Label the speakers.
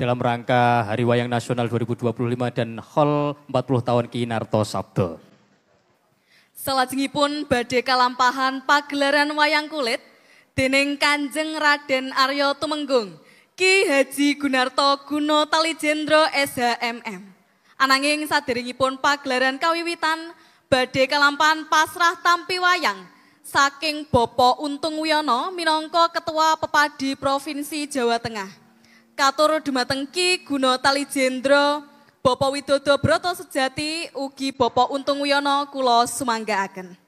Speaker 1: dalam rangka Hari Wayang Nasional 2025 dan Hall 40 tahun Ki Narto Sabdo.
Speaker 2: Salajengipun badhe kalampahan pagelaran wayang kulit dening Kanjeng Raden Arya Tumenggung, Ki Haji Gunarto Guno Talijendro SHMM. Ananging saderengipun pagelaran kawiwitan badhe kalampahan pasrah tampi wayang saking Bapak Untung Wiono minangka Ketua Pepadi Provinsi Jawa Tengah. Katur dumateng Ki Guno Talijendro, Bapak Widodo Broto Sejati ugi Bapak Untung Wiono kula sumanggaaken.